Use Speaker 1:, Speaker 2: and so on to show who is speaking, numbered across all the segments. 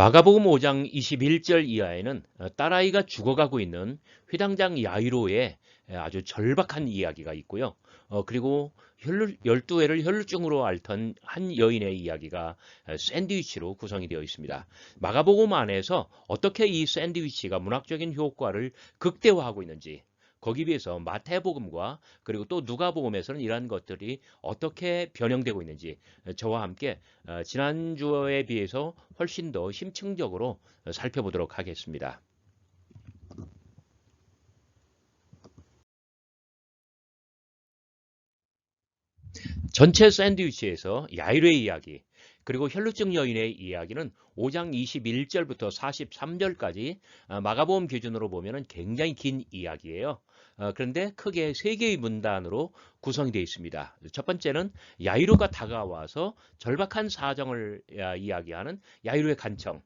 Speaker 1: 마가복음 5장 21절 이하에는 딸아이가 죽어가고 있는 회당장 야이로의 아주 절박한 이야기가 있고요. 그리고 12회를 혈루증으로 앓던 한 여인의 이야기가 샌드위치로 구성이 되어 있습니다. 마가복음 안에서 어떻게 이 샌드위치가 문학적인 효과를 극대화하고 있는지, 거기에 비해서 마태복음과 그리고 또 누가복음에서는 이러한 것들이 어떻게 변형되고 있는지 저와 함께 지난주에 비해서 훨씬 더 심층적으로 살펴보도록 하겠습니다. 전체 샌드위치에서 야이로의 이야기, 그리고 혈루증 여인의 이야기는 5장 21절부터 43절까지 마가복음 기준으로 보면 굉장히 긴 이야기예요. 그런데 크게 세 개의 문단으로 구성이 되어 있습니다. 첫 번째는 야이로가 다가와서 절박한 사정을 이야기하는 야이로의 간청.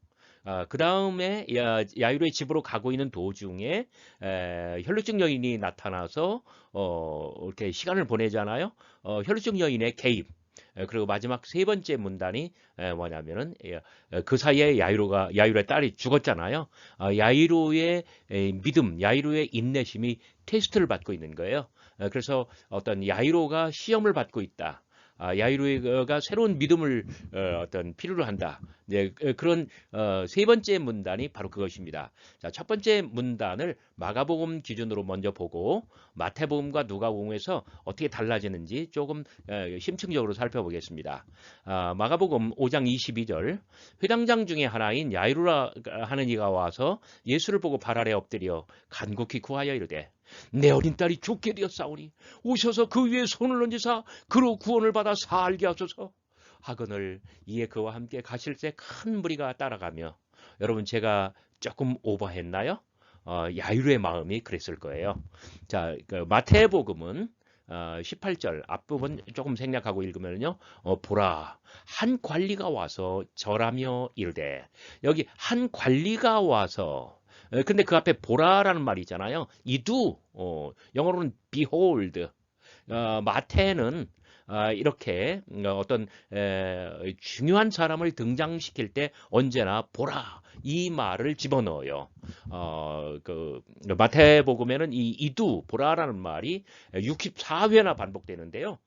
Speaker 1: 그 다음에 야이로의 집으로 가고 있는 도중에 혈루증 여인이 나타나서 이렇게 시간을 보내잖아요. 혈루증 여인의 개입. 그리고 마지막 세 번째 문단이 뭐냐면은 그 사이에 야이로의 딸이 죽었잖아요. 야이로의 믿음, 야이로의 인내심이 테스트를 받고 있는 거예요. 그래서 어떤 야이로가 시험을 받고 있다. 야이로가 새로운 믿음을 어떤 필요로 한다. 네, 그런 세 번째 문단이 바로 그것입니다. 자, 첫 번째 문단을 마가복음 기준으로 먼저 보고 마태복음과 누가복음에서 어떻게 달라지는지 조금 심층적으로 살펴보겠습니다. 마가복음 5장 22절 회당장 중에 하나인 야이루라 하는 이가 와서 예수를 보고 발 아래 엎드려 간곡히 구하여 이르되 내 어린 딸이 죽게 되었사오니 오셔서 그 위에 손을 얹으사 그로 구원을 받아 살게 하소서 하거늘 이에 그와 함께 가실 때 큰 무리가 따라가며 여러분 제가 조금 오버했나요? 야이루의 마음이 그랬을 거예요. 자, 그 마태복음은 18절 앞부분 조금 생략하고 읽으면요. 보라 한 관리가 와서 절하며 이르되 여기 한 관리가 와서 근데 그 앞에 보라라는 말이 있잖아요. 이두 영어로는 behold 마태는 이렇게 어떤 중요한 사람을 등장시킬 때 언제나 보라 이 말을 집어넣어요. 그 마태복음에는 이 이두 보라라는 말이 64회나 반복되는데요.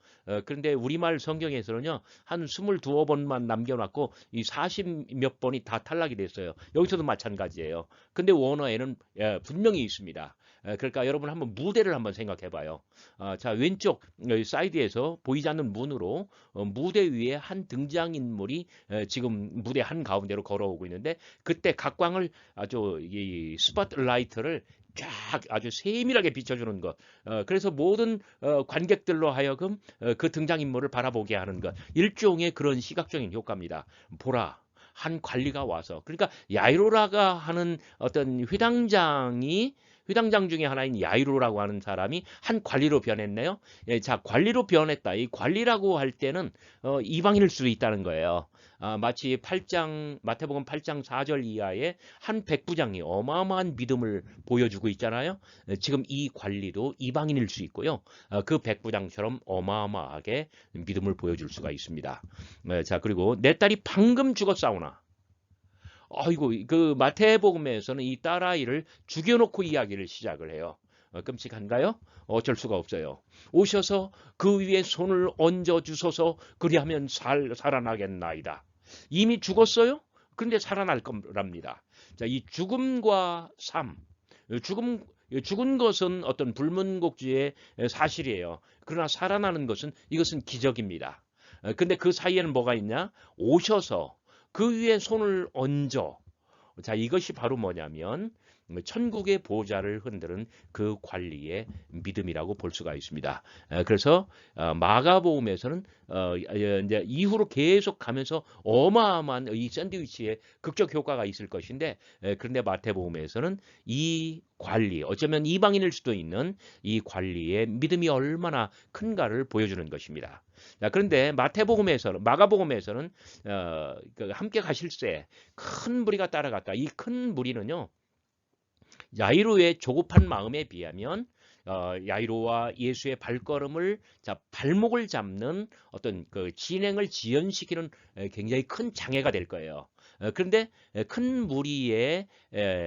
Speaker 1: 그런데 우리말 성경에서는요 한 22번만 남겨놨고 이 40 몇 번이 다 탈락이 됐어요. 여기서도 마찬가지예요. 근데 원어에는 분명히 있습니다. 그러니까 여러분 한번 무대를 한번 생각해 봐요. 자, 왼쪽 사이드에서 보이지 않는 문으로 무대 위에 한 등장인물이 지금 무대 한가운데로 걸어오고 있는데 그때 각광을 아주 이 스포트라이트를 쫙 아주 세밀하게 비춰주는 것. 그래서 모든 관객들로 하여금 그 등장인물을 바라보게 하는 것. 일종의 그런 시각적인 효과입니다. 보라. 한 관리가 와서 그러니까 야이로라가 하는 어떤 회당장 중에 하나인 야이로라고 하는 사람이 한 관리로 변했네요. 예, 자, 관리로 변했다. 이 관리라고 할 때는 이방인일 수도 있다는 거예요. 마치 마태복음 8장 4절 이하의 한 백부장이 어마어마한 믿음을 보여주고 있잖아요. 지금 이 관리도 이방인일 수 있고요. 그 백부장처럼 어마어마하게 믿음을 보여줄 수가 있습니다. 자, 그리고 내 딸이 방금 죽었사오나 아이고, 그 마태복음에서는 이 딸아이를 죽여놓고 이야기를 시작을 해요. 끔찍한가요? 어쩔 수가 없어요. 오셔서 그 위에 손을 얹어 주소서 그리하면 살아나겠나이다. 이미 죽었어요? 근데 살아날 거랍니다. 자, 이 죽음과 삶, 죽은 것은 어떤 불문곡주의 사실이에요. 그러나 살아나는 이것은 기적입니다. 근데 그 사이에는 뭐가 있냐? 오셔서 그 위에 손을 얹어. 자, 이것이 바로 뭐냐면 천국의 보좌를 흔드는 그 관리의 믿음이라고 볼 수가 있습니다. 그래서 마가복음에서는 이제 이후로 계속 가면서 어마어마한 이 샌드위치의 극적 효과가 있을 것인데 그런데 마태복음에서는 이 관리, 어쩌면 이방인일 수도 있는 이 관리의 믿음이 얼마나 큰가를 보여주는 것입니다. 자, 그런데 마가복음에서는 함께 가실새 큰 무리가 따라갔다. 이 큰 무리는요. 야이로의 조급한 마음에 비하면 야이로와 예수의 발걸음을 발목을 잡는 어떤 그 진행을 지연시키는 굉장히 큰 장애가 될 거예요. 그런데 큰 무리의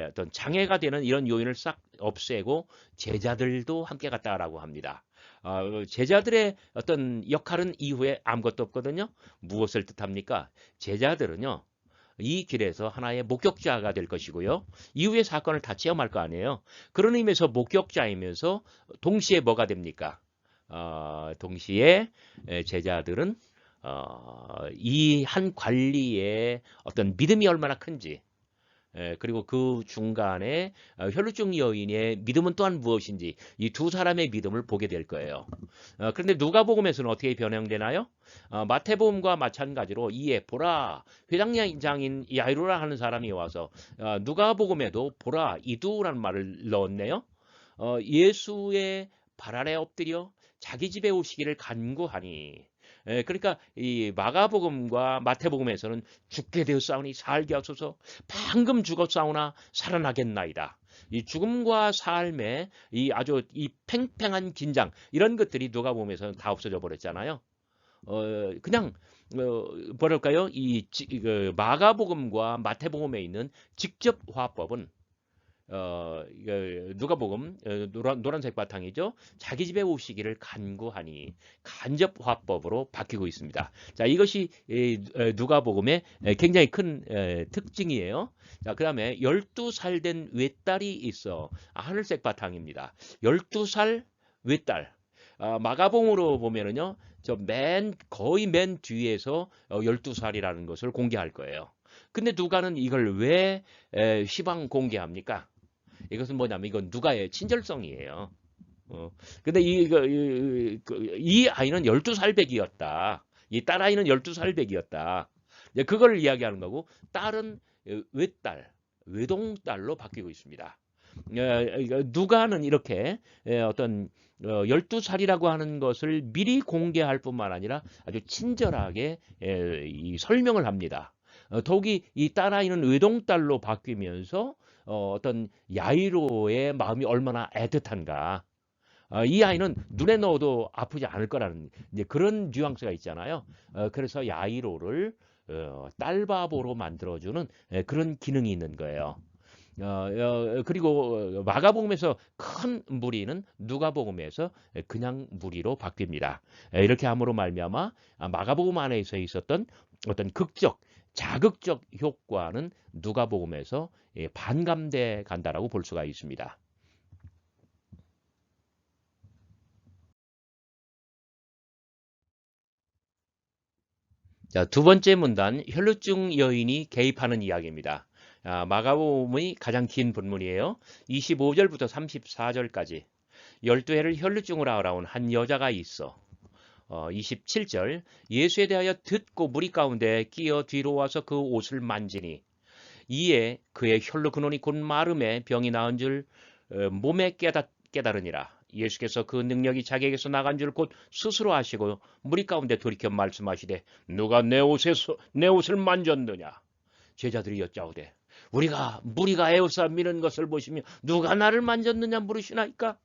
Speaker 1: 어떤 장애가 되는 이런 요인을 싹 없애고 제자들도 함께 갔다라고 합니다. 제자들의 어떤 역할은 이후에 아무것도 없거든요. 무엇을 뜻합니까? 제자들은요. 이 길에서 하나의 목격자가 될 것이고요. 이후의 사건을 다 체험할 거 아니에요. 그런 의미에서 목격자이면서 동시에 뭐가 됩니까? 동시에 제자들은 이 한 관리의 어떤 믿음이 얼마나 큰지, 그리고 그 중간에 혈루증 여인의 믿음은 또한 무엇인지 이 두 사람의 믿음을 보게 될 거예요. 그런데 누가복음에서는 어떻게 변형되나요? 마태복음과 마찬가지로 이에 보라 회당장인 야이로라 하는 사람이 와서 누가복음에도 보라 이두라는 말을 넣었네요. 예수의 발 아래 엎드려 자기 집에 오시기를 간구하니. 그러니까 이 마가복음과 마태복음에서는 죽게 되었사오니 살게 하소서 방금 죽었사오나 살아나겠나이다. 이 죽음과 삶의 이 아주 이 팽팽한 긴장 이런 것들이 누가복음에서는 다 없어져 버렸잖아요. 그냥 뭐랄까요? 그 마가복음과 마태복음에 있는 직접 화법은 누가복음 노란색 바탕이죠. 자기 집에 오시기를 간구하니 간접 화법으로 바뀌고 있습니다. 자, 이것이 누가복음의 굉장히 큰 특징이에요. 자, 그다음에 12살 된 외딸이 있어. 하늘색 바탕입니다. 12살 외딸. 마가복음으로 보면은요. 거의 맨 뒤에서 12살이라는 것을 공개할 거예요. 근데 누가는 이걸 왜 시방 공개합니까? 이것은 뭐냐면 이건 누가의 친절성이에요. 근데 이 아이는 12살백이었다. 이 딸아이는 12살백이었다. 그걸 이야기하는 거고 딸은 외딸, 외동딸로 바뀌고 있습니다. 누가는 이렇게 어떤 12살이라고 하는 것을 미리 공개할 뿐만 아니라 아주 친절하게 이 설명을 합니다. 더욱이 이 딸아이는 외동딸로 바뀌면서 어떤 야이로의 마음이 얼마나 애틋한가. 이 아이는 눈에 넣어도 아프지 않을 거라는 이제 그런 뉘앙스가 있잖아요. 그래서 야이로를 딸바보로 만들어주는 그런 기능이 있는 거예요. 그리고 마가복음에서 큰 무리는 누가복음에서 그냥 무리로 바뀝니다. 이렇게 함으로 말미암아 마가복음 안에서 있었던 어떤 극적, 자극적 효과는 누가복음에서 반감돼 간다라고 볼 수가 있습니다. 자, 두 번째 문단, 혈루증 여인이 개입하는 이야기입니다. 마가복음의 가장 긴 본문이에요. 25절부터 34절까지 12해를 혈루증으로 알아온 한 여자가 있어. 27절 예수에 대하여 듣고 무리 가운데 끼어 뒤로 와서 그 옷을 만지니 이에 그의 혈루 근원이 곧 마름에 병이 나은 줄 몸에 깨달으니라. 예수께서 그 능력이 자기에게서 나간 줄 곧 스스로 아시고 무리 가운데 돌이켜 말씀하시되 누가 내 옷을 만졌느냐. 제자들이 여짜오되 무리가 에워싸 미는 것을 보시며 누가 나를 만졌느냐 물으시나이까.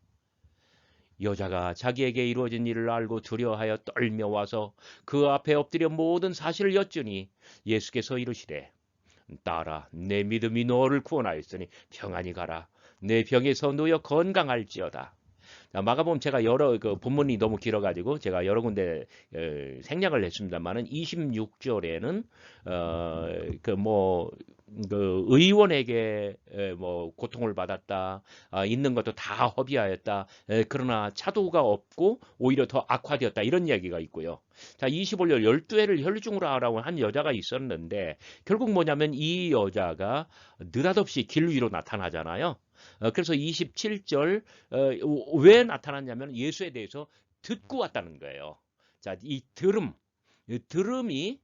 Speaker 1: 여자가 자기에게 이루어진 일을 알고 두려워하여 떨며 와서 그 앞에 엎드려 모든 사실을 여쭈니 예수께서 이르시되 딸아 내 믿음이 너를 구원하였으니 평안히 가라. 내 병에서 놓여 건강할지어다. 마가복음 제가 본문이 너무 길어가지고 제가 여러 군데 생략을 했습니다만은 26절에는 의원에게 뭐 고통을 받았다, 있는 것도 다 허비하였다. 그러나 차도가 없고 오히려 더 악화되었다 이런 이야기가 있고요. 자, 25절 12해를 혈루증으로 알아온 한 여자가 있었는데 결국 뭐냐면 이 여자가 느닷없이 길 위로 나타나잖아요. 그래서 27절 왜 나타났냐면 예수에 대해서 듣고 왔다는 거예요. 자, 이 들음이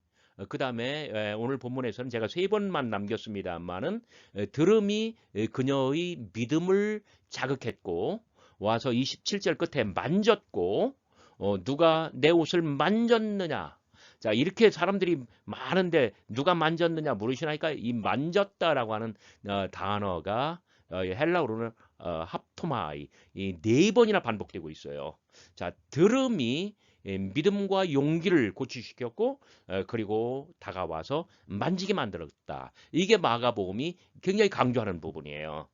Speaker 1: 그 다음에 오늘 본문에서는 제가 세 번만 남겼습니다만은 들음이 그녀의 믿음을 자극했고 와서 27절 끝에 만졌고 누가 내 옷을 만졌느냐. 자, 이렇게 사람들이 많은데 누가 만졌느냐 물으시나니까 이 만졌다라고 하는 단어가 헬라어로는 합토마이 이 네 번이나 반복되고 있어요. 자, 들음이 믿음과 용기를 고취시켰고 그리고 다가와서 만지게 만들었다. 이게 마가복음이 굉장히 강조하는 부분이에요.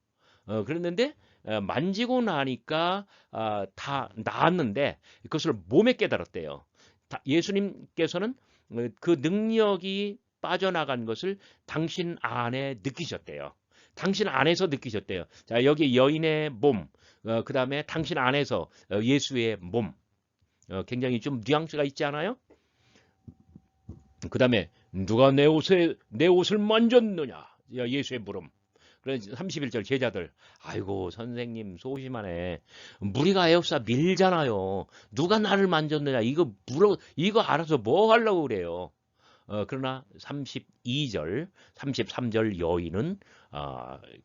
Speaker 1: 그랬는데 만지고 나니까 다 나았는데 그것을 몸에 깨달았대요. 예수님께서는 그 능력이 빠져나간 것을 당신 안에 느끼셨대요. 당신 안에서 느끼셨대요. 자, 여기 여인의 몸, 그 다음에 당신 안에서 예수의 몸, 굉장히 좀 뉘앙스가 있지 않아요? 그 다음에 누가 내 옷을 만졌느냐? 예수의 물음. 그래서 31절 제자들, 아이고 선생님 소심하네. 무리가 에어싸 밀잖아요. 누가 나를 만졌느냐? 이거 알아서 뭐 하려고 그래요? 그러나 32절, 33절 여인은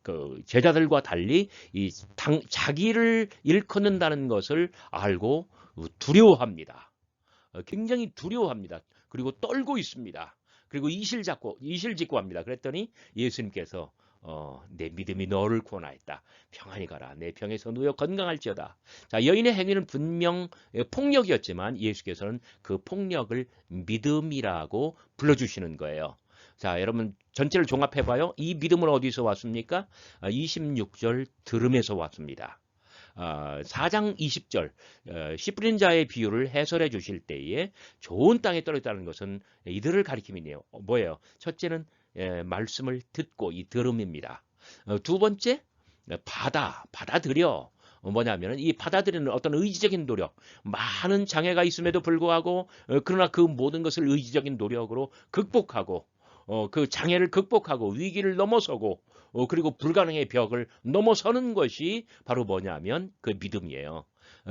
Speaker 1: 그 제자들과 달리 자기를 일컫는다는 것을 알고 두려워합니다. 굉장히 두려워합니다. 그리고 떨고 있습니다. 그리고 이실 짓고 합니다. 그랬더니 예수님께서 내 믿음이 너를 구원하였다. 평안히 가라. 내 병에서 누워 건강할지어다. 자, 여인의 행위는 분명 폭력이었지만 예수께서는 그 폭력을 믿음이라고 불러주시는 거예요. 자, 여러분 전체를 종합해봐요. 이 믿음은 어디서 왔습니까? 26절 들음에서 왔습니다. 4장 20절 씨 뿌린 자의 비유를 해설해 주실 때에 좋은 땅에 떨어졌다는 것은 이들을 가리킴이네요. 뭐예요? 첫째는 말씀을 듣고 이 들음입니다. 두 번째 받아들여. 뭐냐면 이 받아들이는 어떤 의지적인 노력, 많은 장애가 있음에도 불구하고 그러나 그 모든 것을 의지적인 노력으로 극복하고 그 장애를 극복하고 위기를 넘어서고 그리고 불가능의 벽을 넘어서는 것이 바로 뭐냐면 그 믿음이에요.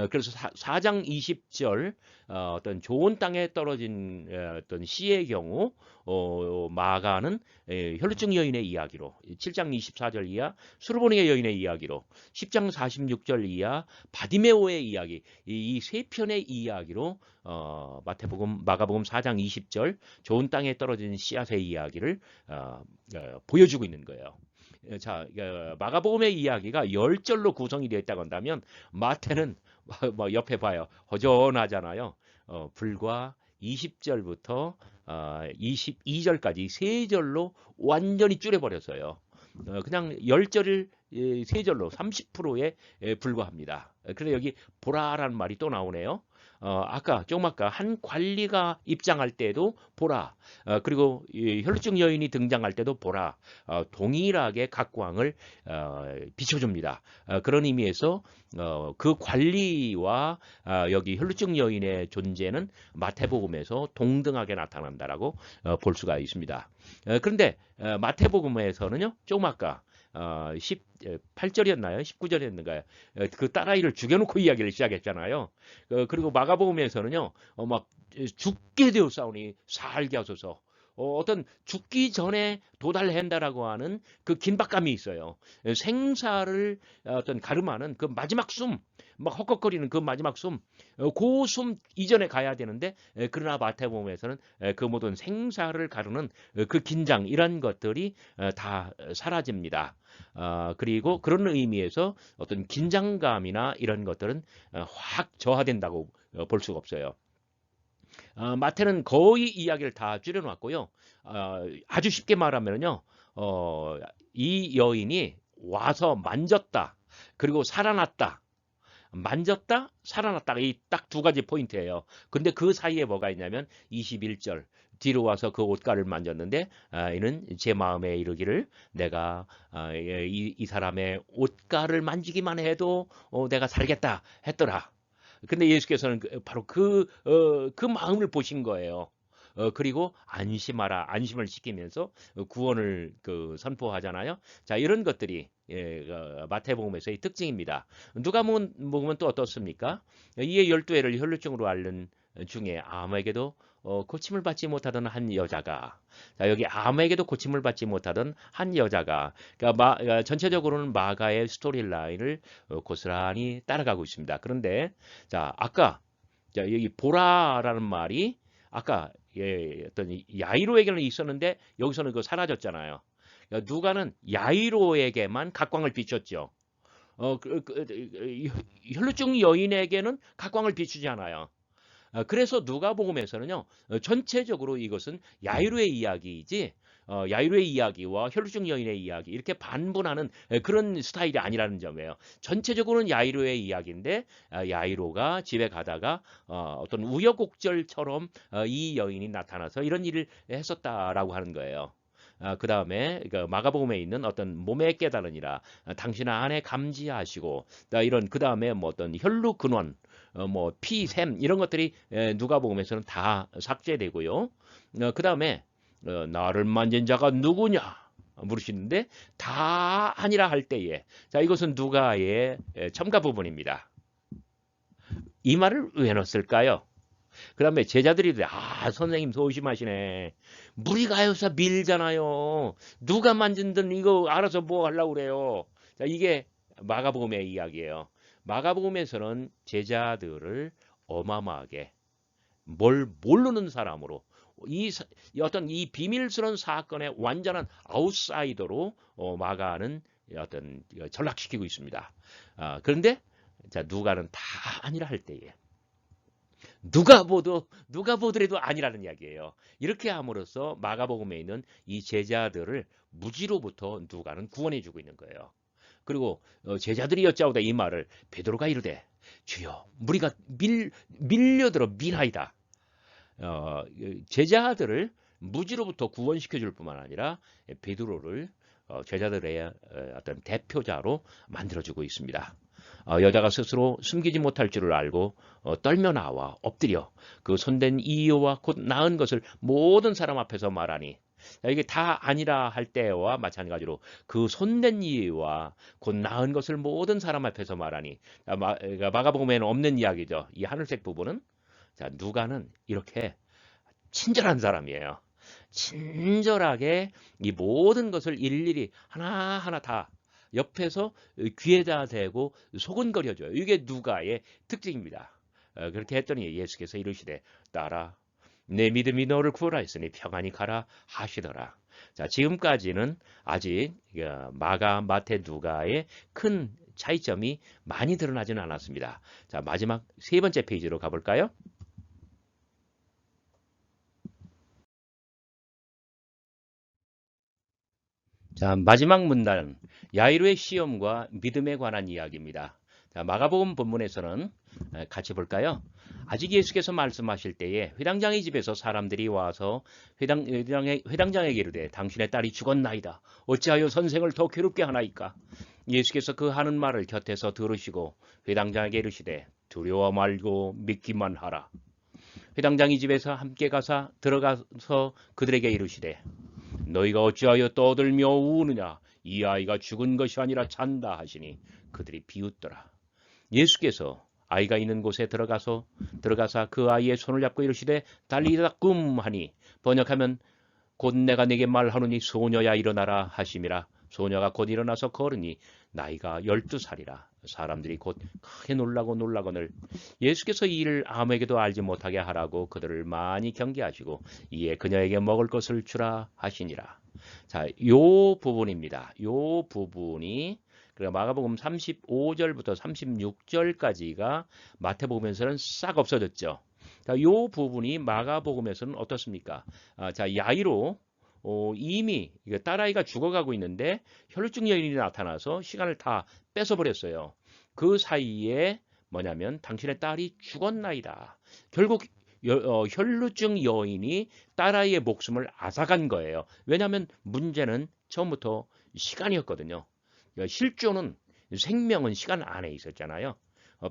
Speaker 1: 그래서 4장 20절 어떤 좋은 땅에 떨어진 어떤 씨의 경우 마가는 혈루증 여인의 이야기로 7장 24절 이하 수르보니의 여인의 이야기로 10장 46절 이하 바디메오의 이야기 이 세 편의 이야기로 마가복음 4장 20절 좋은 땅에 떨어진 씨앗의 이야기를 보여주고 있는 거예요. 자, 마가복음의 이야기가 10절로 구성이 되어 있다고 한다면 마태는 뭐 옆에 봐요. 허전하잖아요. 불과 20절부터 22절까지 3절로 완전히 줄여버렸어요. 그냥 10절을 3절로 30%에 불과합니다. 그래서 여기 보라라는 말이 또 나오네요. 조금 아까 한 관리가 입장할 때도 보라, 그리고 혈루증 여인이 등장할 때도 보라, 동일하게 각광을 비춰줍니다. 그런 의미에서 그 관리와 여기 혈루증 여인의 존재는 마태복음에서 동등하게 나타난다라고 볼 수가 있습니다. 그런데 마태복음에서는요, 조금 아까 18절이었나요? 19절이었는가요? 그 딸아이를 죽여놓고 이야기를 시작했잖아요. 그리고 마가복음에서는요, 막 죽게 되었사오니 살게 하소서. 어떤 죽기 전에 도달한다라고 하는 그 긴박감이 있어요. 생사를 어떤 가름하는 그 마지막 숨, 막 헉헉거리는 그 마지막 숨, 그 숨 이전에 가야 되는데 그러나 마태복음에서는 그 모든 생사를 가르는 그 긴장 이런 것들이 다 사라집니다. 그리고 그런 의미에서 어떤 긴장감이나 이런 것들은 확 저하된다고 볼 수가 없어요. 마태는 거의 이야기를 다 줄여놨고요. 아주 쉽게 말하면요, 이 여인이 와서 만졌다, 그리고 살아났다, 만졌다, 살아났다. 이 딱 두 가지 포인트예요. 근데 그 사이에 뭐가 있냐면 21절 뒤로 와서 그 옷가를 만졌는데 이는 제 마음에 이르기를 내가 이 사람의 옷가를 만지기만 해도 내가 살겠다 했더라. 근데 예수께서는 바로 그 마음을 보신 거예요. 그리고 안심하라, 안심을 시키면서 구원을 선포하잖아요. 자, 이런 것들이 마태복음에서의 특징입니다. 누가복음은 또 어떻습니까? 이에 12회를 혈루증으로 앓는 중에 아무에게도 고침을 받지 못하던 한 여자가, 자, 여기 아무에게도 고침을 받지 못하던 한 여자가, 그러니까 전체적으로는 마가의 스토리 라인을 고스란히 따라가고 있습니다. 그런데 자, 아까 여기 보라라는 말이 아까 어떤 야이로에게는 있었는데 여기서는 그거 사라졌잖아요. 그러니까 누가는 야이로에게만 각광을 비췄죠. 혈루증 여인에게는 각광을 비추지 않아요. 그래서 누가복음에서는요, 전체적으로 이것은 야이로의 이야기이지 야이로의 이야기와 혈루증 여인의 이야기 이렇게 반분하는 그런 스타일이 아니라는 점이에요. 전체적으로는 야이로의 이야기인데 야이로가 집에 가다가 어떤 우여곡절처럼 이 여인이 나타나서 이런 일을 했었다라고 하는 거예요. 그 다음에 마가복음에 있는 어떤 몸의 깨달으니라 당신 안에 감지하시고 이런 그 다음에 뭐 어떤 혈루 근원 뭐 피, 샘 이런 것들이 누가복음에서는 다 삭제되고요. 그 다음에 나를 만진 자가 누구냐 물으시는데 다 아니라 할 때에 자 이것은 누가의 첨가 부분입니다. 이 말을 왜 넣었을까요? 그 다음에 제자들이 선생님 소심하시네. 물이 가요사 밀잖아요. 누가 만진든 이거 알아서 뭐 하려고 그래요. 자, 이게 마가복음의 이야기예요. 마가복음에서는 제자들을 어마어마하게 뭘 모르는 사람으로 어떤 이 비밀스러운 사건의 완전한 아웃사이더로 마가는 어떤 전락시키고 있습니다. 그런데 자 누가는 다 아니라 할 때에 누가 보더라도 아니라는 이야기예요. 이렇게 함으로써 마가복음에 있는 이 제자들을 무지로부터 누가는 구원해주고 있는 거예요. 그리고 제자들이 여짜오다 이 말을 베드로가 이르되 주여 무리가 밀려들어 밀하이다. 제자들을 무지로부터 구원시켜 줄 뿐만 아니라 베드로를 제자들의 어떤 대표자로 만들어주고 있습니다. 여자가 스스로 숨기지 못할 줄을 알고 떨며 나와 엎드려 그 손댄 이유와 곧 나은 것을 모든 사람 앞에서 말하니 이게 다 아니라 할 때와 마찬가지로 그 손댄 이유와 곧 나은 것을 모든 사람 앞에서 말하니 마가복음에는 없는 이야기죠. 이 하늘색 부분은 자 누가는 이렇게 친절한 사람이에요. 친절하게 이 모든 것을 일일이 하나하나 다 옆에서 귀에다 대고 소근거려줘요. 이게 누가의 특징입니다. 그렇게 했더니 예수께서 이르시되 따라 내 믿음이 너를 구원하였으니 평안히 가라 하시더라. 자, 지금까지는 아직 마가, 마태, 누가의 큰 차이점이 많이 드러나지는 않았습니다. 자, 마지막 세 번째 페이지로 가볼까요? 자, 마지막 문단 야이로의 시험과 믿음에 관한 이야기입니다. 자, 마가복음 본문에서는 같이 볼까요? 아직 예수께서 말씀하실 때에 회당장의 집에서 사람들이 와서 회당장에게 이르되 당신의 딸이 죽었나이다. 어찌하여 선생을 더 괴롭게 하나이까? 예수께서 그 하는 말을 곁에서 들으시고 회당장에게 이르시되 두려워 말고 믿기만 하라. 회당장의 집에서 함께 가사 들어가서 그들에게 이르시되 너희가 어찌하여 떠들며 우느냐? 이 아이가 죽은 것이 아니라 잔다 하시니 그들이 비웃더라. 예수께서 아이가 있는 곳에 들어가사 그 아이의 손을 잡고 이르시되 달리다 꿈 하니 번역하면 곧 내가 네게 말하노니 소녀야 일어나라 하심이라. 소녀가 곧 일어나서 걸으니 나이가 12살이라. 사람들이 곧 크게 놀라거늘 예수께서 이 일을 아무에게도 알지 못하게 하라고 그들을 많이 경계하시고 이에 그녀에게 먹을 것을 주라 하시니라. 자, 요 부분입니다. 요 부분이 그러니까 마가복음 35절부터 36절까지가 마태복음에서는 싹 없어졌죠. 자, 요 부분이 마가복음에서는 어떻습니까? 자, 야이로 이미 딸아이가 죽어가고 있는데 혈루증 여인이 나타나서 시간을 다 뺏어버렸어요. 그 사이에 뭐냐면 당신의 딸이 죽었나이다. 결국 혈루증 여인이 딸아이의 목숨을 앗아간 거예요. 왜냐하면 문제는 처음부터 시간이었거든요. 실존은 생명은 시간 안에 있었잖아요.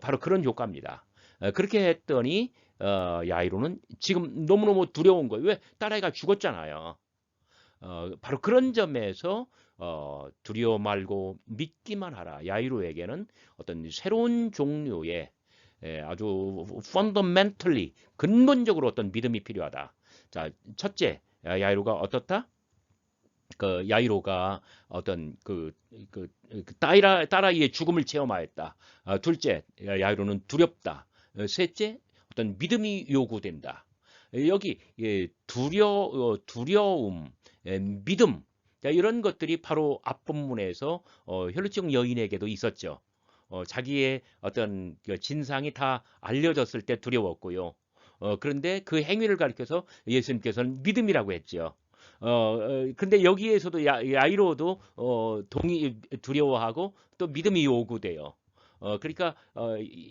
Speaker 1: 바로 그런 효과입니다. 그렇게 했더니 야이로는 지금 너무너무 두려운 거예요. 왜? 딸아이가 죽었잖아요. 바로 그런 점에서 두려워 말고 믿기만 하라. 야이로에게는 어떤 새로운 종류의 아주 fundamentally 근본적으로 어떤 믿음이 필요하다. 자, 첫째, 야이로가 어떻다? 그 야이로가 어떤 딸아이의 죽음을 체험하였다. 둘째, 야이로는 두렵다. 셋째, 어떤 믿음이 요구된다. 여기 두려움, 믿음 이런 것들이 바로 앞본문에서 혈루증 여인에게도 있었죠. 자기의 어떤 진상이 다 알려졌을 때 두려웠고요. 그런데 그 행위를 가리켜서 예수님께서는 믿음이라고 했죠. 근데 여기에서도 야이로도 두려워하고 또 믿음이 요구돼요. 그러니까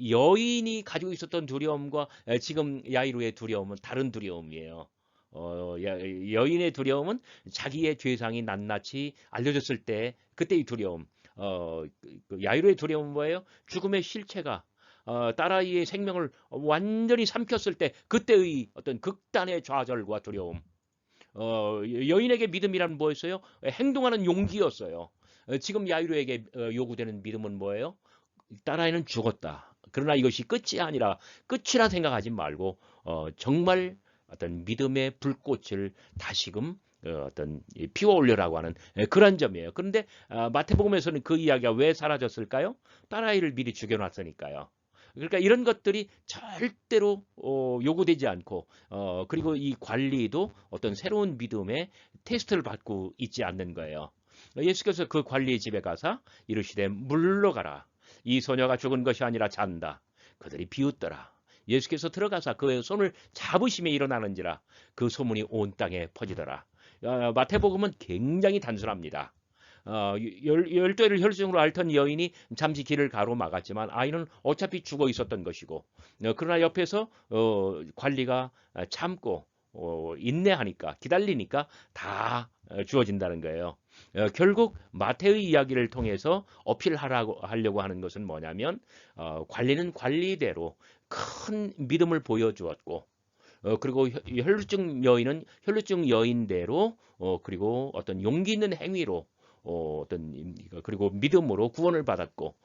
Speaker 1: 여인이 가지고 있었던 두려움과 지금 야이로의 두려움은 다른 두려움이에요. 여인의 두려움은 자기의 죄상이 낱낱이 알려졌을 때 그때의 두려움. 그 야이로의 두려움은 뭐예요? 죽음의 실체가 딸아이의 생명을 완전히 삼켰을 때 그때의 어떤 극단의 좌절과 두려움. 여인에게 믿음이란 뭐였어요? 행동하는 용기였어요. 지금 야이로에게 요구되는 믿음은 뭐예요? 딸아이는 죽었다. 그러나 이것이 끝이 아니라 끝이라 생각하지 말고 정말 어떤 믿음의 불꽃을 다시금 어떤 피워 올려라고 하는 그런 점이에요. 그런데 마태복음에서는 그 이야기가 왜 사라졌을까요? 딸아이를 미리 죽여놨으니까요. 그러니까 이런 것들이 절대로 요구되지 않고 그리고 이 관리도 어떤 새로운 믿음의 테스트를 받고 있지 않는 거예요. 예수께서 그 관리의 집에 가서 이르시되 물러가라. 이 소녀가 죽은 것이 아니라 잔다. 그들이 비웃더라. 예수께서 들어가서 그의 손을 잡으심에 일어나는지라 그 소문이 온 땅에 퍼지더라. 마태복음은 굉장히 단순합니다. 열대를 혈중으로 앓던 여인이 잠시 길을 가로막았지만 아이는 어차피 죽어 있었던 것이고 그러나 옆에서 관리가 참고 인내하니까 기다리니까 다 주어진다는 거예요. 결국 마태의 이야기를 통해서 하려고 하는 것은 뭐냐면 관리는 관리대로 큰 믿음을 보여주었고 그리고 혈루증 여인은 혈루증 여인대로 그리고 어떤 용기 있는 행위로 그리고 믿음으로 구원을 받았고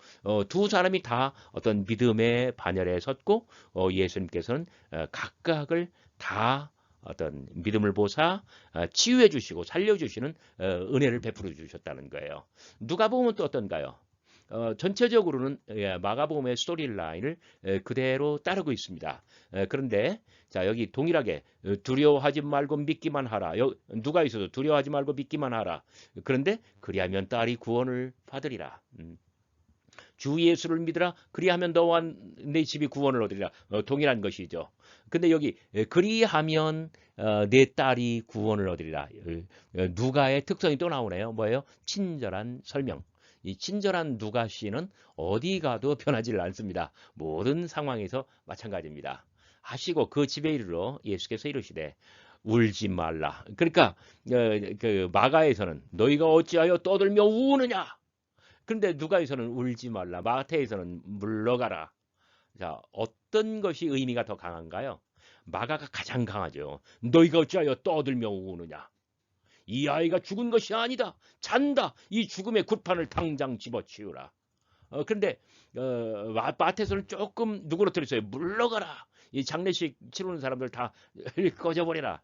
Speaker 1: 두 사람이 다 어떤 믿음의 반열에 섰고 예수님께서는 각각을 다 어떤 믿음을 보사 치유해 주시고 살려 주시는 은혜를 베풀어 주셨다는 거예요. 누가복음은 또 어떤가요? 전체적으로는 마가복음의 스토리라인을 그대로 따르고 있습니다. 그런데 자 여기 동일하게 두려워하지 말고 믿기만 하라. 누가 있어도 두려워하지 말고 믿기만 하라. 그런데 그리하면 딸이 구원을 받으리라. 주 예수를 믿으라. 그리하면 너와 내 집이 구원을 얻으리라. 동일한 것이죠. 근데 여기 그리하면 내 딸이 구원을 얻으리라. 누가의 특성이 또 나오네요. 뭐예요? 친절한 설명. 이 친절한 누가 씨는 어디 가도 변하지 않습니다. 모든 상황에서 마찬가지입니다. 하시고 그 집에 이르러 예수께서 이르시되 울지 말라. 그러니까 그 마가에서는 너희가 어찌하여 떠들며 우느냐? 그런데 누가에서는 울지 말라. 마태에서는 물러가라. 자, 어떤 것이 의미가 더 강한가요? 마가가 가장 강하죠. 너희가 어찌하여 떠들며 우느냐? 이 아이가 죽은 것이 아니다. 잔다. 이 죽음의 굿판을 당장 집어치우라. 그런데 마태에서는 조금 누그러뜨렸어요. 물러가라. 이 장례식 치르는 사람들 다 꺼져버려라.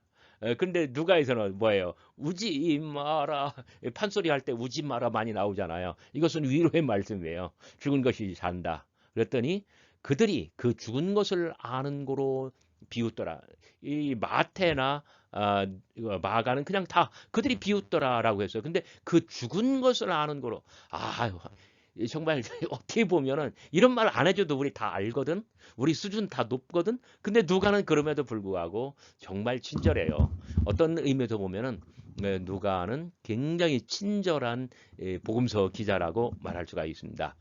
Speaker 1: 근데 누가에서는 뭐예요? 우지 마라. 판소리 할 때 우지 마라 많이 나오잖아요. 이것은 위로의 말씀이에요. 죽은 것이 잔다. 그랬더니 그들이 그 죽은 것을 아는 거로 비웃더라. 이 마태나 마가는 그냥 다 그들이 비웃더라라고 했어요. 근데 그 죽은 것을 아는 거로 정말 어떻게 보면은 이런 말 안 해줘도 우리 다 알거든. 우리 수준 다 높거든. 근데 누가는 그럼에도 불구하고 정말 친절해요. 어떤 의미에서 보면은 누가는 굉장히 친절한 복음서 기자라고 말할 수가 있습니다.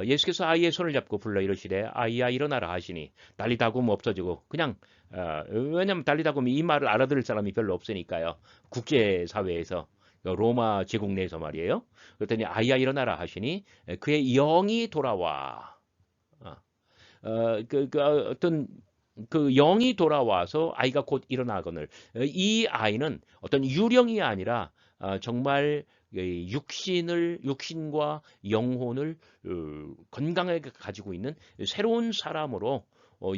Speaker 1: 예수께서 아이의 손을 잡고 불러 이르시되 아이야 일어나라 하시니 달리다굼 없어지고 그냥 왜냐면 달리다굼이 이 말을 알아들을 사람이 별로 없으니까요. 국제사회에서 로마 제국 내에서 말이에요. 그랬더니 아이야 일어나라 하시니 그의 영이 돌아와. 어떤 그 영이 돌아와서 아이가 곧 일어나거늘 이 아이는 어떤 유령이 아니라 정말 육신과 영혼을 건강하게 가지고 있는 새로운 사람으로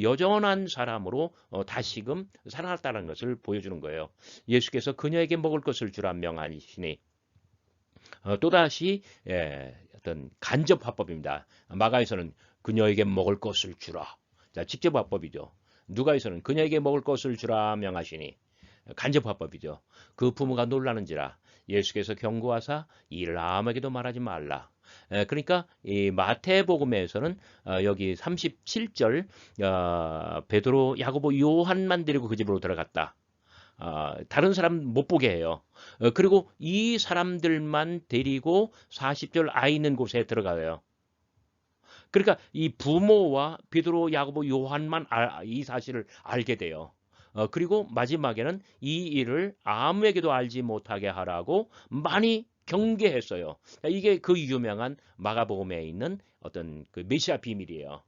Speaker 1: 여전한 사람으로 다시금 살아났다는 것을 보여주는 거예요. 예수께서 그녀에게 먹을 것을 주라 명하시니 또다시 어떤 간접 화법입니다. 마가에서는 그녀에게 먹을 것을 주라. 자, 직접 화법이죠. 누가에서는 그녀에게 먹을 것을 주라 명하시니 간접 화법이죠. 그 부모가 놀라는지라 예수께서 경고하사 이를 아무에게도 말하지 말라. 그러니까 이 마태복음에서는 여기 37절 베드로, 야고보, 요한만 데리고 그 집으로 들어갔다. 다른 사람 못 보게 해요. 그리고 이 사람들만 데리고 40절 아이 있는 곳에 들어가요. 그러니까 이 부모와 베드로, 야고보, 요한만 이 사실을 알게 돼요. 그리고 마지막에는 이 일을 아무에게도 알지 못하게 하라고 많이 경계했어요. 이게 그 유명한 마가복음에 있는 어떤 그 메시아 비밀이에요.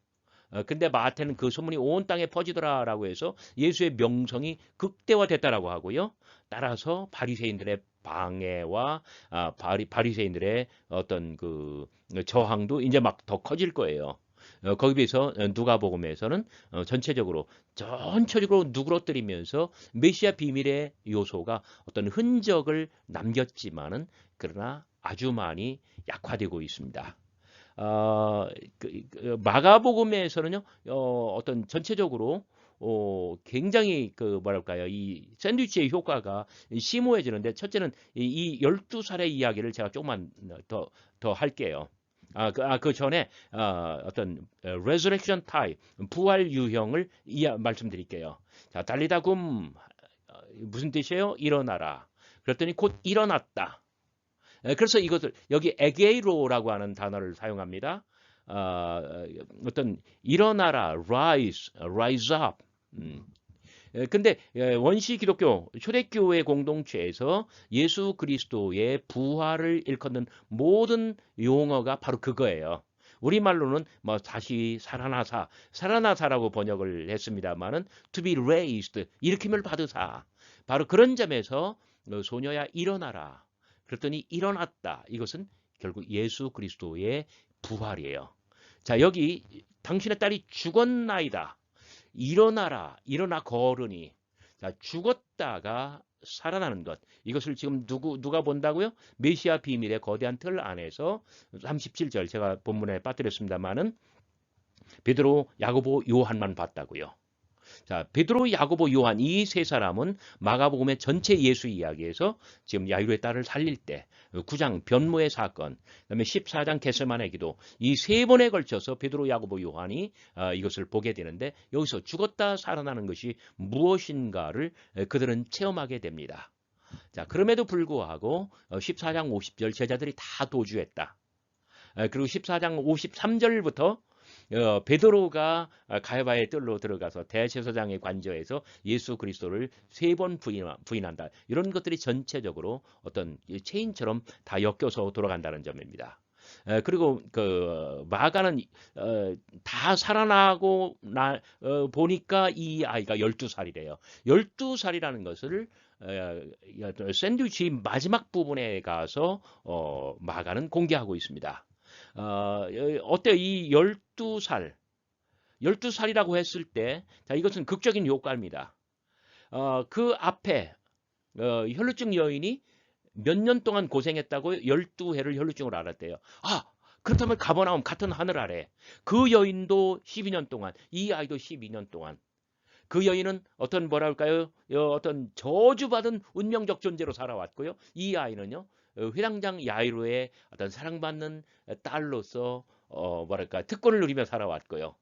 Speaker 1: 근데 마태는 그 소문이 온 땅에 퍼지더라라고 해서 예수의 명성이 극대화됐다라고 하고요. 따라서 바리새인들의 방해와 바리새인들의 어떤 그 저항도 이제 막 더 커질 거예요. 거기에 비해서 누가복음에서는 전체적으로 누그러뜨리면서 메시아 비밀의 요소가 어떤 흔적을 남겼지만은 그러나 아주 많이 약화되고 있습니다. 어, 마가복음에서는요, 어떤 전체적으로 굉장히 그 뭐랄까요, 이 샌드위치의 효과가 심오해지는데 첫째는 이 12살의 이야기를 제가 조금만 더 할게요. 그 전에 어떤 resurrection time, 부활 유형을 말씀드릴게요. 자, 달리다 굼 무슨 뜻이에요? 일어나라. 그랬더니 곧 일어났다. 그래서 이것을 여기 에게이로라고 하는 단어를 사용합니다. 어떤 일어나라, rise up. 근데 원시 기독교 초대교회 공동체에서 예수 그리스도의 부활을 일컫는 모든 용어가 바로 그거예요. 우리말로는 뭐 다시 살아나사라고 번역을 했습니다만은 to be raised, 일으킴을 받으사. 바로 그런 점에서 소녀야 일어나라. 그랬더니 일어났다. 이것은 결국 예수 그리스도의 부활이에요. 자, 여기 당신의 딸이 죽었나이다. 일어나라, 일어나 걸으니. 자, 죽었다가 살아나는 것. 이것을 지금 누가 본다고요? 메시아 비밀의 거대한 틀 안에서 37절 제가 본문에 빠뜨렸습니다만은 베드로, 야고보, 요한만 봤다고요. 자, 베드로, 야고보, 요한 이 세 사람은 마가복음의 전체 예수 이야기에서 지금 야이로의 딸을 살릴 때 9장 변모의 사건, 그다음에 14장 겟세마네 기도 이 세 번에 걸쳐서 베드로, 야고보, 요한이 이것을 보게 되는데 여기서 죽었다 살아나는 것이 무엇인가를 그들은 체험하게 됩니다. 자, 그럼에도 불구하고 14장 50절 제자들이 다 도주했다. 그리고 14장 53절부터 베드로가 가야바의 뜰로 들어가서 대제사장의 관저에서 예수 그리스도를 세 번 부인한다. 이런 것들이 전체적으로 어떤 체인처럼 다 엮여서 돌아간다는 점입니다. 그리고 그 마가는 다 살아나고 보니까 이 아이가 12살이래요. 12살이라는 것을 샌드위치 마지막 부분에 가서 마가는 공개하고 있습니다. 어때요? 이 12살, 12살이라고 했을 때, 자, 이것은 극적인 효과입니다. 그 앞에, 혈루증 여인이 몇 년 동안 고생했다고 12해를 혈루증을 앓았대요. 그렇다면 가버나움 같은 하늘 아래. 그 여인도 12년 동안, 이 아이도 12년 동안. 그 여인은 어떤 뭐랄까요? 어떤 저주받은 운명적 존재로 살아왔고요. 이 아이는요. 회당장 야이로의 어떤 사랑받는 딸로서 뭐랄까 특권을 누리며 살아왔고요.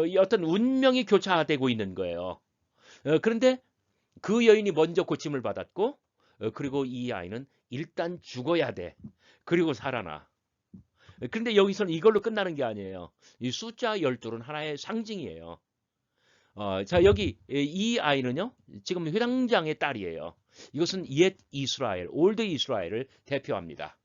Speaker 1: 이 어떤 운명이 교차되고 있는 거예요. 그런데 그 여인이 먼저 고침을 받았고 그리고 이 아이는 일단 죽어야 돼. 그리고 살아나. 그런데 여기서는 이걸로 끝나는 게 아니에요. 이 숫자 12는 하나의 상징이에요. 자, 여기 이 아이는요. 지금 회당장의 딸이에요. 이것은 옛 이스라엘, 올드 이스라엘을 대표합니다.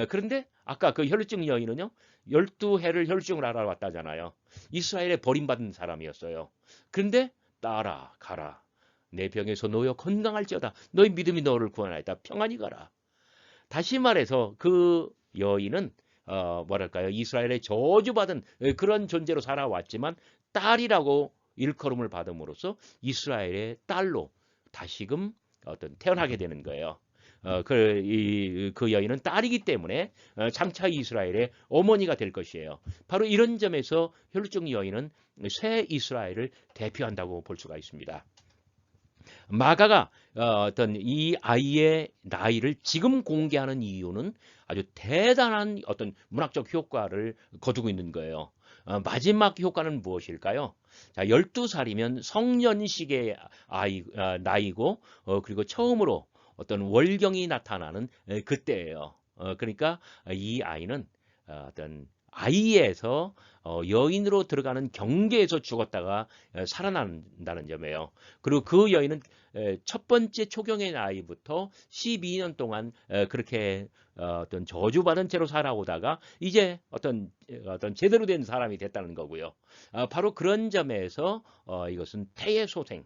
Speaker 1: 그런데 아까 그 혈루증 여인은요. 12해를 혈루증을 알아왔다잖아요. 이스라엘에 버림받은 사람이었어요. 그런데 따라 가라. 내 병에서 놓여 건강할지어다. 너의 믿음이 너를 구원하였다. 평안히 가라. 다시 말해서 그 여인은 뭐랄까요. 이스라엘의 저주받은 그런 존재로 살아왔지만 딸이라고 일컬음을 받음으로써 이스라엘의 딸로 다시금 어떤 태어나게 되는 거예요. 그 여인은 딸이기 때문에 장차 이스라엘의 어머니가 될 것이에요. 바로 이런 점에서 혈루증 여인은 새 이스라엘을 대표한다고 볼 수가 있습니다. 마가가 어떤 이 아이의 나이를 지금 공개하는 이유는 아주 대단한 어떤 문학적 효과를 거두고 있는 거예요. 마지막 효과는 무엇일까요? 자, 12살이면 성년식의 나이고, 그리고 처음으로 어떤 월경이 나타나는 그때예요. 그러니까 이 아이는 어떤 아이에서 여인으로 들어가는 경계에서 죽었다가 살아난다는 점이에요. 그리고 그 여인은 첫 번째 초경의 나이부터 12년 동안 그렇게 어떤 저주받은 채로 살아오다가 이제 어떤 제대로 된 사람이 됐다는 거고요. 바로 그런 점에서 이것은 태의 소생.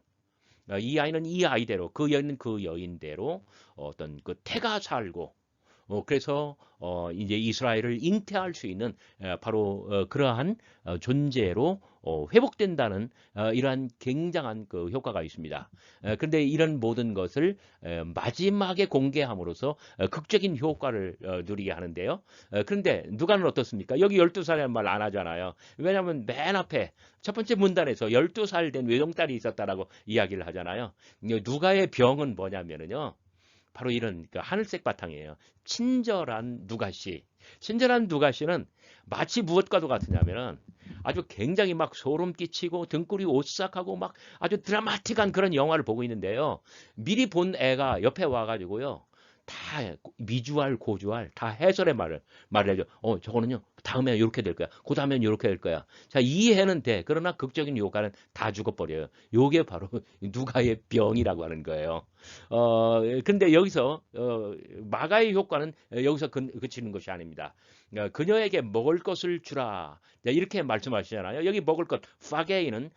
Speaker 1: 이 아이는 이 아이대로, 그 여인은 그 여인대로 어떤 그 태가 살고, 그래서 이제 이스라엘을 잉태할 수 있는 바로 그러한 존재로 회복된다는 이러한 굉장한 그 효과가 있습니다. 그런데 이런 모든 것을 마지막에 공개함으로써 극적인 효과를 누리게 하는데요. 그런데 누가는 어떻습니까? 여기 12살이라는 말 안 하잖아요. 왜냐하면 맨 앞에 첫 번째 문단에서 12살 된 외동딸이 있었다라고 이야기를 하잖아요. 누가의 병은 뭐냐면요. 바로 이런 그 하늘색 바탕이에요. 친절한 누가씨. 친절한 누가씨는 마치 무엇과도 같으냐면은 아주 굉장히 막 소름 끼치고 등골이 오싹하고 막 아주 드라마틱한 그런 영화를 보고 있는데요. 미리 본 애가 옆에 와가지고요. 다 미주알 고주알 다 해설의 말을 해줘. 저거는요. 다음에 이렇게 될 거야. 그 다음엔 이렇게 될 거야. 자, 이해는 돼. 그러나 극적인 효과는 다 죽어버려요. 요게 바로 누가의 병이라고 하는 거예요. 근데 여기서 마가의 효과는 여기서 그치는 것이 아닙니다. 그녀에게 먹을 것을 주라. 이렇게 말씀하시잖아요. 여기 먹을 것, 파게이는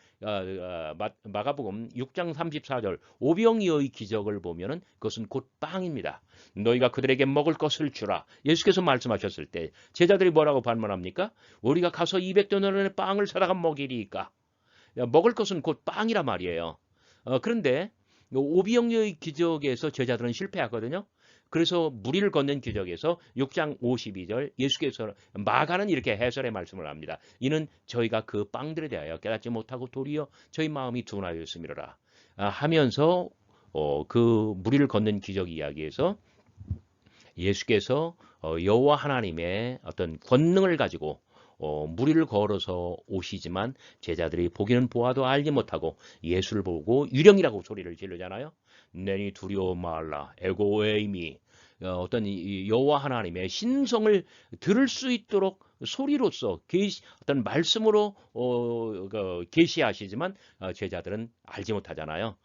Speaker 1: 마가복음 6장 34절 오병이어의 기적을 보면은 그것은 곧 빵입니다. 너희가 그들에게 먹을 것을 주라. 예수께서 말씀하셨을 때 제자들이 뭐라고 반문합니까? 우리가 가서 200데나리온의 빵을 사다가 먹이리까. 먹을 것은 곧 빵이라 말이에요. 그런데 오병이어의 기적에서 제자들은 실패하거든요. 그래서 무리를 걷는 기적에서 6장 52절 예수께서 마가는 이렇게 해설의 말씀을 합니다. 이는 저희가 그 빵들에 대하여 깨닫지 못하고 도리어 저희 마음이 둔하였음이로라 하면서 그 무리를 걷는 기적 이야기에서 예수께서 여호와 하나님의 어떤 권능을 가지고 무리를 걸어서 오시지만 제자들이 보기는 보아도 알지 못하고 예수를 보고 유령이라고 소리를 지르잖아요. 내니 두려워 말라 에고에이미 어떤 여호와 하나님의 신성을 들을 수 있도록 소리로서 어떤 말씀으로 계시하시지만 제자들은 알지 못하잖아요.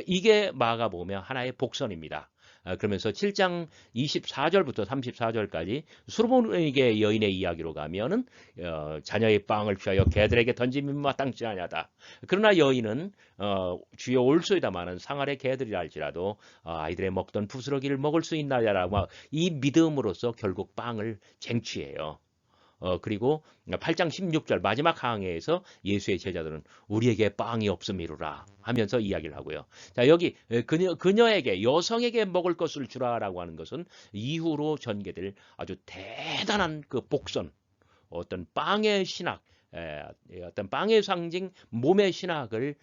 Speaker 1: 이게 마가복음의 하나의 복선입니다. 그러면서 7장 24절부터 34절까지 수르몬에게 여인의 이야기로 가면은 자녀의 빵을 취하여 개들에게 던짐이 마땅치 아니하다. 그러나 여인은 주여 올소이다마는 상아래 개들이라 할지라도 아이들의 먹던 부스러기를 먹을 수 있나야라고 이 믿음으로써 결국 빵을 쟁취해요. 그리고 8장 16절 마지막 항해에서 예수의 제자들은 우리에게 빵이 없음이로라 하면서 이야기를 하고요. 자, 여기 그녀에게 여성에게 먹을 것을 주라라고 하는 것은 이후로 전개될 아주 대단한 그 복선, 어떤 빵의 신학, 어떤 빵의 상징 몸의 신학을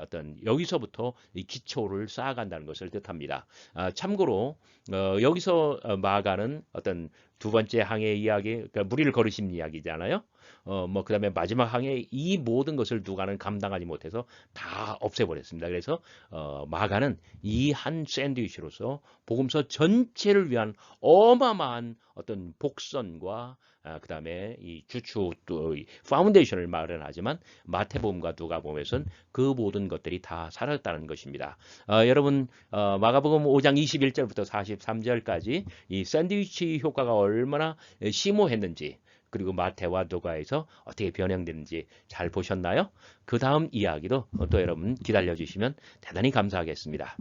Speaker 1: 어떤 여기서부터 이 기초를 쌓아간다는 것을 뜻합니다. 참고로 여기서 마가는 어떤 두 번째 항해 이야기, 그러니까 무리를 걸으신 이야기잖아요. 뭐 그다음에 마지막 항해 이 모든 것을 누가는 감당하지 못해서 다 없애버렸습니다. 그래서 마가는 이 한 샌드위치로서 복음서 전체를 위한 어마어마한 어떤 복선과 그다음에 이 주축 또 파운데이션을 마련하지만 마태복음과 누가복음에서는 그 모든 것들이 다 사라졌다는 것입니다. 여러분 마가복음 5장 21절부터 43절까지 이 샌드위치 효과가 얼마나 심오했는지 그리고 마태와 누가에서 어떻게 변형되는지 잘 보셨나요? 그 다음 이야기도 또 여러분 기다려 주시면 대단히 감사하겠습니다.